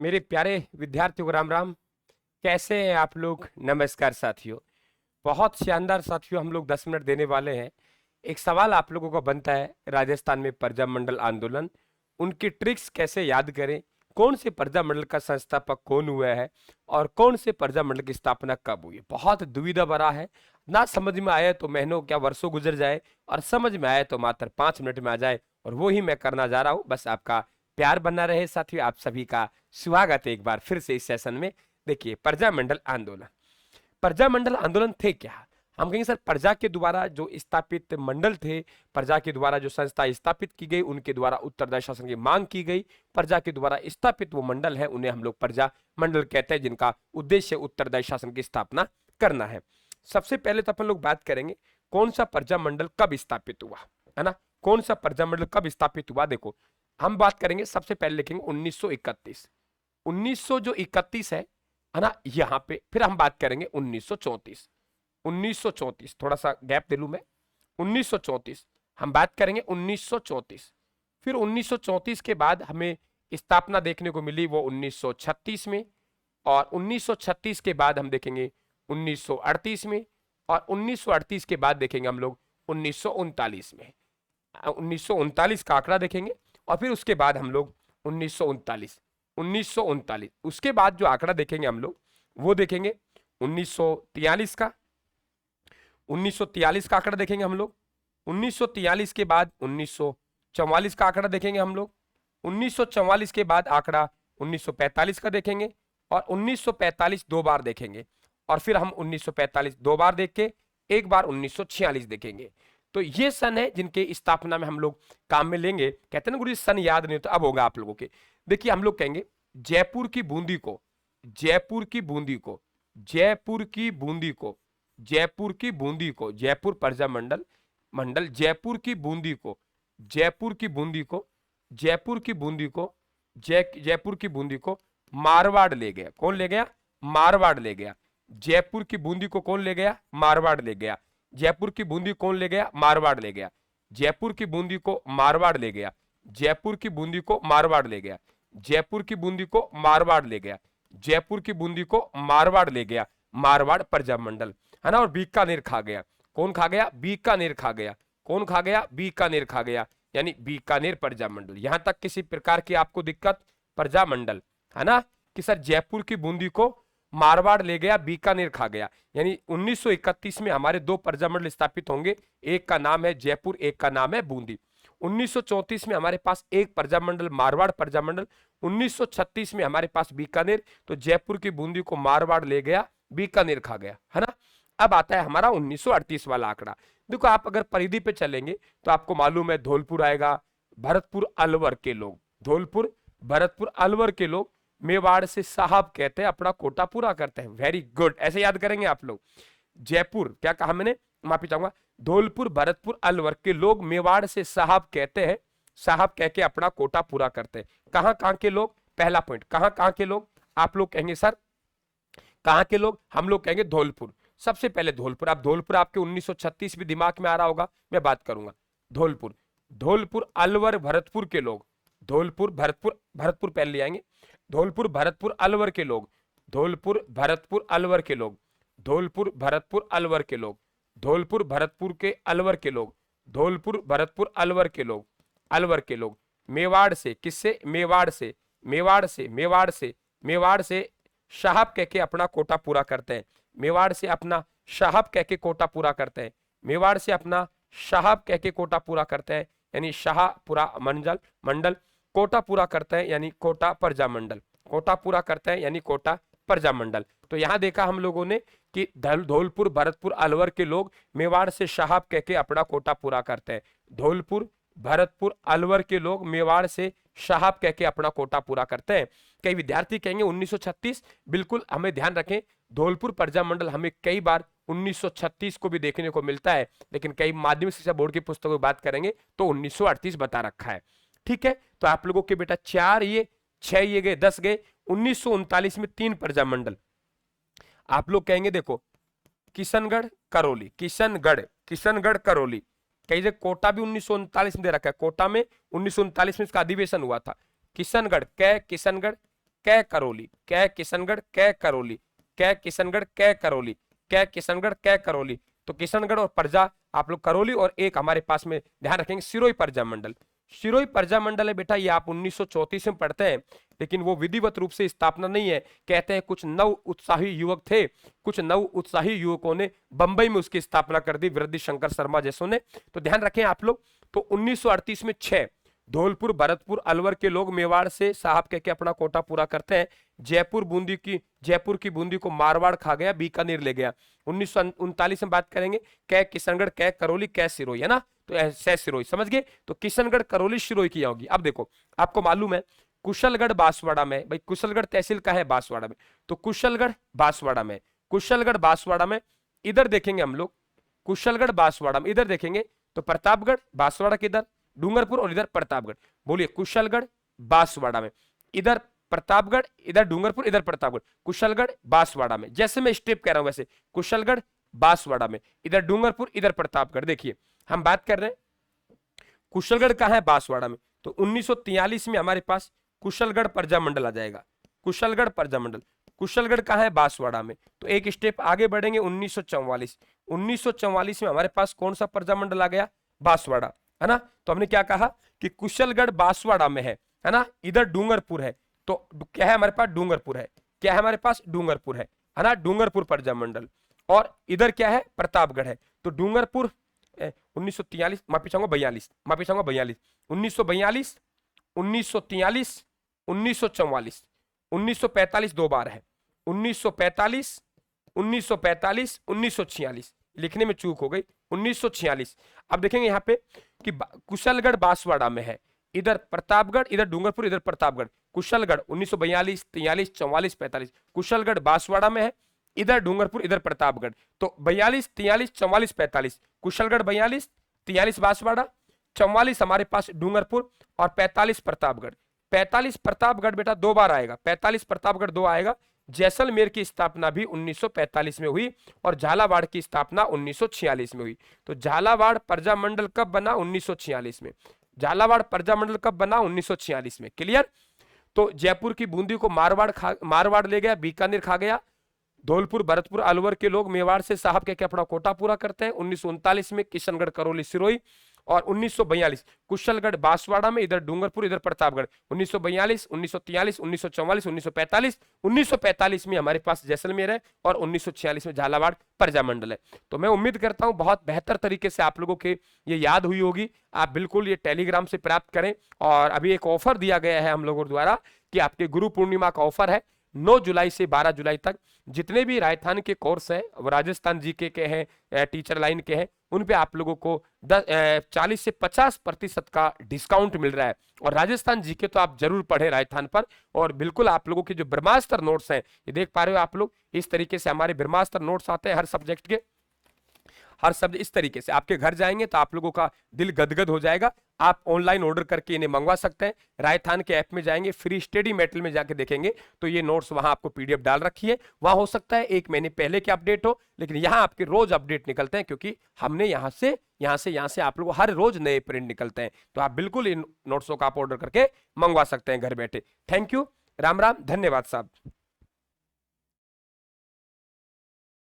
मेरे प्यारे विद्यार्थियों को राम राम। कैसे हैं आप लोग? नमस्कार साथियों। बहुत शानदार साथियों, हम लोग 10 मिनट देने वाले हैं। एक सवाल आप लोगों को बनता है, राजस्थान में प्रजा मंडल आंदोलन, उनकी ट्रिक्स कैसे याद करें, कौन से प्रजा मंडल का संस्थापक कौन हुआ है और कौन से प्रजा मंडल की स्थापना कब हुई है। बहुत दुविधा भरा है, ना समझ में आए तो महीनों क्या वर्षों गुजर जाए, और समझ में आए तो मात्र 5 मिनट में आ जाए। और वो ही मैं करना जा रहा हूं। बस आपका प्यार बना रहे साथियों। आप सभी का स्वागत है एक बार फिर से इस सेशन में। देखिए, प्रजा मंडल आंदोलन, प्रजा मंडल आंदोलन थे क्या? हम कहेंगे सर, प्रजा के द्वारा जो स्थापित मंडल थे, प्रजा के द्वारा जो संस्था स्थापित की गई, उनके द्वारा उत्तरदायी शासन की मांग की गई, प्रजा के द्वारा स्थापित वो मंडल है, उन्हें हम लोग प्रजा मंडल कहते हैं, जिनका उद्देश्य उत्तरदायी शासन की स्थापना करना है। सबसे पहले तो अपन लोग बात करेंगे कौन सा प्रजा मंडल कब स्थापित हुआ, है ना। कौन सा प्रजा मंडल कब स्थापित हुआ? देखो, हम बात करेंगे, सबसे पहले लिखेंगे 1931। 1900 जो 31 है ना, यहां पे फिर हम बात करेंगे 1934। 1934, थोड़ा सा गैप दे लूं मैं। 1934 हम बात करेंगे 1934। फिर 1934 के बाद हमें स्थापना देखने को मिली वो 1936 में, और 1936 के बाद हम देखेंगे 1938 में, और 1938 के बाद देखेंगे हम लोग 1939 में। 1939 का आंकड़ा देखेंगे, और फिर उसके बाद हम लोग 1939, 1939 उसके बाद जो आंकड़ा देखेंगे हम लोग वो देखेंगे 1943 का। 1943 का आंकड़ा देखेंगे हम लोग। 1943 के बाद 1944 का आंकड़ा देखेंगे हम लोग। 1944 के बाद आंकड़ा 1945 का देखेंगे, और 1945 दो बार देखेंगे, और फिर हम 1945 दो बार देख के एक बार 1946 देखेंगे। तो ये सन है जिनके स्थापना में हम लोग काम में लेंगे। कहते हैं ना गुरु जी, सन याद नहीं होता, अब होगा आप लोगों के। देखिए, हम लोग कहेंगे जयपुर की बूंदी को, जयपुर की बूंदी को, जयपुर की बूंदी को, जयपुर की बूंदी को, जयपुर प्रजा मंडल, मंडल जयपुर की बूंदी को, जयपुर की बूंदी को, जयपुर की बूंदी को, जयपुर की बूंदी को मारवाड़ ले गया। कौन ले गया? मारवाड़ ले गया। जयपुर की बूंदी को कौन ले गया? मारवाड़ ले गया। जयपुर की बूंदी कौन ले गया? मारवाड़ ले गया। जयपुर की बूंदी को मारवाड़ ले गया। जयपुर की बूंदी को मारवाड़ ले गया। जयपुर की बूंदी को मारवाड़ ले गया। जयपुर की बूंदी को मारवाड़ ले गया, मारवाड़ प्रजा मंडल, है ना। और बीकानेर खा गया। कौन खा गया? बीकानेर खा गया। कौन खा गया? बीकानेर खा गया, यानी बीकानेर प्रजा मंडल। यहां तक किसी प्रकार की आपको दिक्कत? प्रजा मंडल, है ना, कि सर जयपुर की बूंदी को मारवाड़ ले गया, बीकानेर खा गया, यानी 1931 में हमारे दो प्रजा मंडल स्थापित होंगे। एक का नाम है जयपुर, एक का नाम है बूंदी। 1934 में हमारे पास एक प्रजा मंडल मारवाड़ प्रजा मंडल। 1936 में हमारे पास बीकानेर। तो जयपुर की बूंदी को मारवाड़ ले गया, बीकानेर खा गया, है ना। अब आता है हमारा 1938 वाला आंकड़ा। देखो, आप अगर परिधि पे चलेंगे तो आपको मालूम है धौलपुर आएगा, भरतपुर अलवर के लोग, धौलपुर भरतपुर अलवर के लोग मेवाड़ से साहब कहते हैं, अपना कोटा पूरा करते हैं। वेरी गुड, ऐसे याद करेंगे आप लोग। जयपुर, क्या कहा मैंने, माफी चाहूंगा, धौलपुर भरतपुर अलवर के लोग मेवाड़ से साहब कहते हैं, साहब कह के अपना कोटा पूरा करते हैं। कहां कहां के लोग? पहला पॉइंट, कहां कहां के लोग? आप लोग कहेंगे सर कहां के लोग? हम लोग कहेंगे धौलपुर। सबसे पहले धौलपुर। आप धौलपुर, आपके 1936 भी दिमाग में आ रहा होगा, मैं बात करूंगा धौलपुर। धौलपुर अलवर भरतपुर के लोग, धौलपुर भरतपुर, भरतपुर पहले ले आएंगे। धौलपुर भरतपुर अलवर के लोग, धौलपुर भरतपुर अलवर के लोग, धौलपुर भरतपुर अलवर के लोग, धौलपुर भरतपुर के अलवर के लोग, धौलपुर भरतपुर अलवर के लोग, अलवर के लोग मेवाड़ से, किससे? मेवाड़ से, मेवाड़ से, मेवाड़ से, मेवाड़ से साहब कह के अपना कोटा पूरा करते हैं। मेवाड़ से अपना साहब कह के कोटा पूरा करते हैं। मेवाड़ से अपना साहब कह के कोटा पूरा करते हैं, यानी शाहपुरा मंडल, मंडल कोटा पूरा करते हैं, यानी कोटा प्रजा मंडल, कोटा पूरा करते हैं, यानी कोटा प्रजा मंडल। तो यहां देखा हम लोगों ने कि धौलपुर भरतपुर अलवर के लोग मेवाड़ से साहब कह के अपना कोटा पूरा करते हैं। धौलपुर भरतपुर अलवर के लोग मेवाड़ से साहब कह के अपना कोटा पूरा करते हैं। कई विद्यार्थी कहेंगे 1936, बिल्कुल हमें ध्यान रखें, धौलपुर प्रजा मंडल हमें कई बार 1936 को भी देखने को मिलता है, लेकिन कई माध्यमिक शिक्षा बोर्ड की पुस्तकों की बात करेंगे तो 1938 बता रखा है। ठीक है, तो आप लोगों के बेटा 4 ये 6 ये गए, 10 गए। 1939 में 3 प्रजा मंडल। आप लोग कहेंगे देखो, किशनगढ़ करौली, किशनगढ़, किशनगढ़ करौली, कई जगह कोटा भी 1939 में दे रखा है। कोटा में 1939 में इसका अधिवेशन हुआ था। किशनगढ़, कै किशनगढ़, कै करौली, कै किशनगढ़ कै करौली, कै किशनगढ़ कै करौली, कै किशनगढ़ कै करौली। तो किशनगढ़ और परजा आप लोग करौली, और एक हमारे पास में ध्यान रखेंगे सिरोही परजा मंडल। सिरोही परजा मंडल है बेटा, ये आप 1934 में पढ़ते हैं, लेकिन वो विधिवत रूप से स्थापना नहीं है। कहते हैं कुछ नव उत्साही युवक थे, कुछ नव उत्साही युवकों ने बंबई में उसकी स्थापना कर दी, वृद्धि शंकर शर्मा जैसों ने। तो ध्यान रखें आप लोग। तो 1938 में 6 धौलपुर, भरतपुर, अलवर के लोग मेवाड़ से साहब कह के अपना कोटा पूरा करते हैं। जयपुर की बूंदी को मारवाड़ खा गया, बीकानेर ले गया। 1939 में बात करेंगे, कै किशनगढ़ कै करौली कै सिरोही, है ना, तो ऐसे सिरोही समझ गए। तो किशनगढ़ करौली सिरोही की होगी। अब देखो आपको मालूम है कुशलगढ़ बांसवाड़ा में, भाई कुशलगढ़ तहसील का है बांसवाड़ा में, तो कुशलगढ़ बांसवाड़ा में, कुशलगढ़ बांसवाड़ा में इधर देखेंगे हम लोग, कुशलगढ़ बांसवाड़ा में इधर देखेंगे तो प्रतापगढ़ बांसवाड़ा के इधर डूंगरपुर और इधर प्रतापगढ़। बोलिए कुशलगढ़ बांसवाड़ा में, इधर प्रतापगढ़, इधर डूंगरपुर, इधर प्रतापगढ़, कुशलगढ़ बांसवाड़ा में। जैसे मैं स्टेप कह रहा हूं वैसे कुशलगढ़ बांसवाड़ा में, इधर डूंगरपुर, इधर प्रतापगढ़। देखिए हम बात कर रहे हैं कुशलगढ़ कहां है, बांसवाड़ा में। तो 1943 में हमारे पास कुशलगढ़ परजा मंडल आ जाएगा, कुशलगढ़ परजा मंडल। कुशलगढ़ कहां है, बांसवाड़ा में। तो एक स्टेप आगे बढ़ेंगे 1944। 1944 में हमारे पास कौन सा परजा मंडल आ गया, बांसवाड़ा, है ना। तो हमने क्या कहा कि कुशलगढ़ बांसवाड़ा में है ना, इधर डूंगरपुर है। तो क्या है हमारे पास, डूंगरपुर है, क्या है हमारे पास, डूंगरपुर है ना, डूंगरपुर परजा मंडल। और इधर क्या है, प्रतापगढ़ है। तो डूंगरपुर 1943, माफी चाहूंगा 42, माफी चाहूंगा 42, 1942, 1943, 1944, 1945 दो बार है, 1945, 1945, 1946, लिखने में चूक हो गई, 1946। अब देखेंगे यहाँ पे कि कुशलगढ़ बांसवाड़ा में है, इधर प्रतापगढ़, इधर डूंगरपुर, इधर प्रतापगढ़। कुशलगढ़ 1942, 43, 44, 45, कुशलगढ़ बांसवाड़ा में है, इधर डूंगरपुर, इधर प्रतापगढ़। तो 42, 43, 44, 45, कुशलगढ़ 42, 43 बांसवाड़ा, 44 हमारे पास डूंगरपुर और 45 प्रतापगढ़। 45 प्रतापगढ़ बेटा दो बार आएगा, 45 प्रतापगढ़ दो आएगा। जैसलमेर की स्थापना भी 1945 में हुई और झालावाड़ की स्थापना 1946 में हुई। तो झालावाड़ प्रजा मंडल कब बना, 1946 में। झालावाड़ प्रजा मंडल कब बना, 1946 में। क्लियर। तो जयपुर की बूंदी को मारवाड़ ले गया, बीकानेर खा गया। धौलपुर, भरतपुर, अलवर के लोग मेवाड़ से साहब कह के अपना कोटा पूरा करते हैं। 1939 में किशनगढ़, करौली, सिरोही। और 1942 कुशलगढ़ बांसवाड़ा में, इधर डूंगरपुर, इधर प्रतापगढ़। 1942, 1943, 1944, 1945, 1945 में हमारे पास जैसलमेर है और 1946 में झालावाड़ प्रजा मंडल है। तो मैं उम्मीद करता हूं बहुत बेहतर तरीके से आप लोगों के ये याद हुई होगी। आप बिल्कुल ये टेलीग्राम से प्राप्त करें। और अभी एक ऑफर दिया गया है हम लोगों द्वारा कि आपके गुरु पूर्णिमा का ऑफर है 9 जुलाई से 12 जुलाई तक। जितने भी राजस्थान के कोर्स हैं, वो राजस्थान जीके के हैं, टीचर लाइन के हैं, उन पे आप लोगों को 40 से 50% का डिस्काउंट मिल रहा है। और राजस्थान जीके तो आप जरूर पढ़ें राजस्थान पर। और बिल्कुल आप लोगों के जो ब्रह्मास्त्र नोट्स हैं, ये देख पा रहे हो आप लोग, इस तरीके से हमारे ब्रह्मास्त्र नोट्स आते हैं हर सब्जेक्ट के। हर शब्द इस तरीके से आपके घर जाएंगे तो आप लोगों का दिल गदगद हो जाएगा। आप ऑनलाइन ऑर्डर करके इन्हें मंगवा सकते हैं। राजस्थान के ऐप में जाएंगे, फ्री स्टडी मेटल में जाके देखेंगे तो ये नोट्स वहां आपको पीडीएफ डाल रखी है। वहां हो सकता है 1 महीने पहले के अपडेट हो, लेकिन यहाँ आपके रोज अपडेट निकलते हैं, क्योंकि हमने यहाँ से आप लोगों हर रोज नए प्रिंट निकलते हैं। तो आप बिल्कुल इन नोट्सों का आप ऑर्डर करके मंगवा सकते हैं घर बैठे। थैंक यू, राम राम, धन्यवाद साहब।